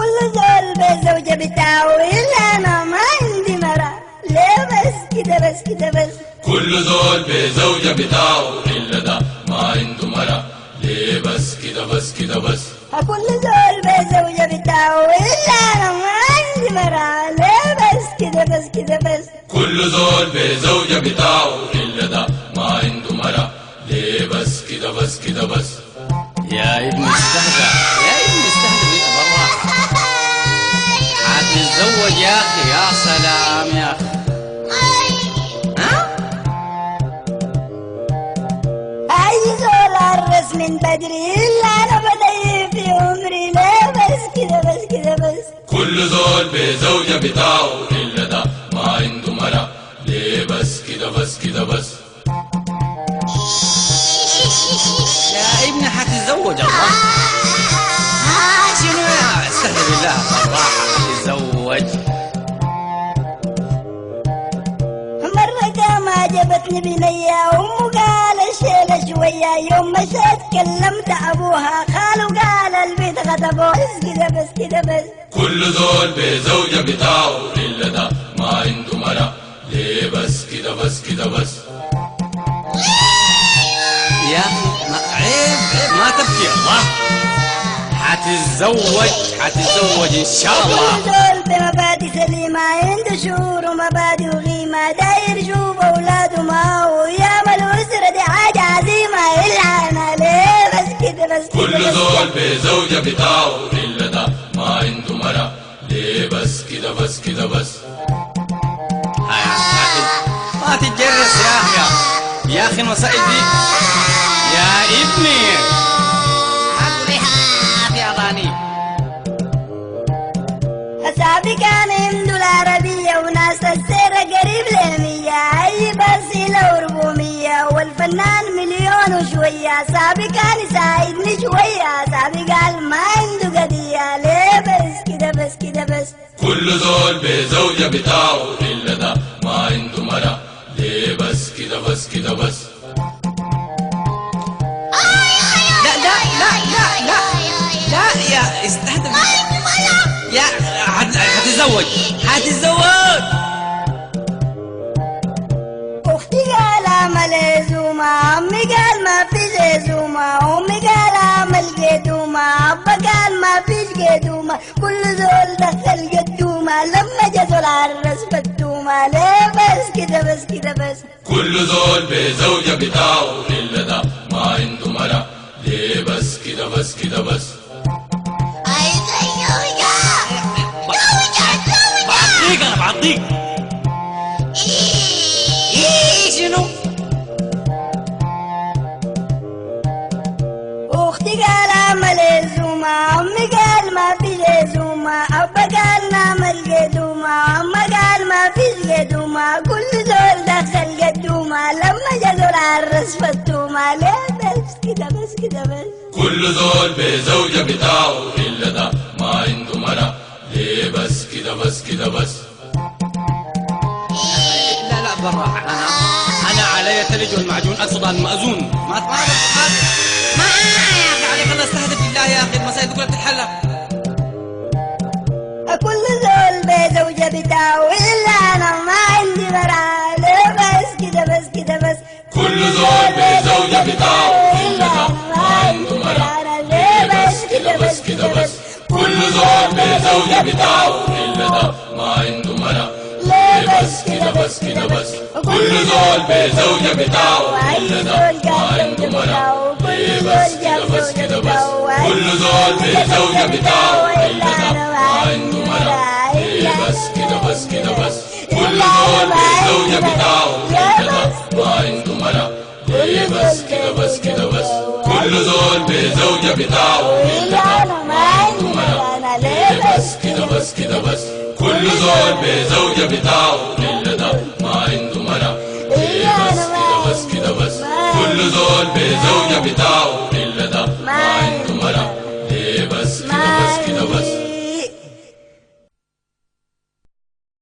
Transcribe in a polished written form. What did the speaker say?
كل زول بزوجة بتاعه إلا أنا ما عندي مرة. ليه بس كده بس كده بس؟ كل زول بزوجة بتاعه إلا ده ما عنده مرة. ليه بس كده بس كده بس؟ كل زول بزوجة بتاعه إلا أنا ما عندي مرة. ليه بس كده بس كده بس؟ كل زول بزوجة بتاعه إلا ده ما عنده مرة. ليه بس كده بس كده بس؟ يا ابني استهدى، يا ابني استهدى بالراحة. هتتزوج يا أخي. يا سلام يا أخي. أي زول عرس من بدري إلا أنا بدي في عمري. ليه بس كده بس كده بس؟ كل زول بزوجة بتاعه إلا ده ما عنده مرة. ليه بس كده بس كده بس؟ يا ابني هتتزوج الله. شنو يا استهدى بالله بالراحة. هتتزوج. مرة قام عجبتني بنية أمه قال الشيلة شوية. يوم مشيت كلمت أبوها خاله قال البيت غضبه. بس كده بس كده بس؟ كل زول بزوجة بتاعه إلا ده ما عنده مرة. ليه بس كده بس كده بس؟ يا أخي عيب عيب ما تبكي الله. هتتزوج هتتزوج إن شاء الله. كل زول بمبادئ سليمة عنده شعور ومبادئ وغيمة. داير يشوف أولاده معه يعمل أسرة. دي حاجة عظيمة إلا أنا. ليه بس كده بس كده كل بس؟ زول بزوجة بتاعه إلا ده ما عنده مرة. ليه بس كده بس كده بس؟ ما تتجرس يا أخي. يا أخي المصائب دي يا ابني. في أغاني أصحابي كان عنده العربية وناس السيرة قريب ل100. أي بس لو 400 والفنان مليون وشوية. صاحبي كان يساعدني شوية. صاحبي قال ما عنده قضية. ليه بس كده بس كده بس؟ كل زول بزوجة بتاعه إلا ده ما عنده مرة. ليه بس كده بس كده بس؟ لا لا لا لا لا لا يا استهدى. يا هتتزوج هتتزوج. أختي قال أعمل عزومة. عمي قال ما فيش عزومة. أمي قال أعمل قدومة. أبا قال ما فيش قدومة. كل زول دخل قدومة. لما جا زول عرس بدومة. ليه بس كده بس كده بس؟ كل زول بزوجة بتاعه إلا ده ما عنده مرة. ليه بس كده بس كده بس؟ بعطيك أنا بعطيك. شنو؟ أختي قال أعمل عزومة. عمي قال ما فيش عزومة. أبا قال نعمل قدومة. عمي قال ما فيش قدومة. كل زول دخل قدومة. لما جا زول عرس فتومة. ليه بس كده بس كده بس؟ كل زول بزوجة بتاعه إلا ده ما عنده مرة. ليه بس كده بس كده بس؟ لا لا بالراحة. أنا علي الثلج والمعجون. أقصد المأذون. ما يا أخي عليك الله. استهدف بالله يا أخي. المسائل كلها بتتحلى. كل زول بزوجة بتاعه إلا أنا ما عندي مرة. ليه بس كده بس كده بس؟ كل زول بزوجة بتاعه إلا ده ما عنده مرة. ليه بس كده بس كده بس؟ كل زول بزوجة بتاعه إلا ده ما عنده مرة. ليه بس كده بس كده بس؟ كل زول بزوجة بتاعه إلا ده ما عنده مرة. ليه بس كده بس كده بس؟ كل زول بزوجة بتاعه إلا ده ما عنده مرة. ليه بس كده بس كده بس؟ كل زول بزوجة بتاعه إلا ده ما عنده مرة. ليه بس كده بس كده بس؟ كل زول بزوجة بتاعه إلا ده ما عنده مرة. ليه بس كده بس كده بس؟ كل زول بزوجة بتاعه إلا ده ما عنده مرة. ليه بس كده بس كده بس؟ كل زول بزوجة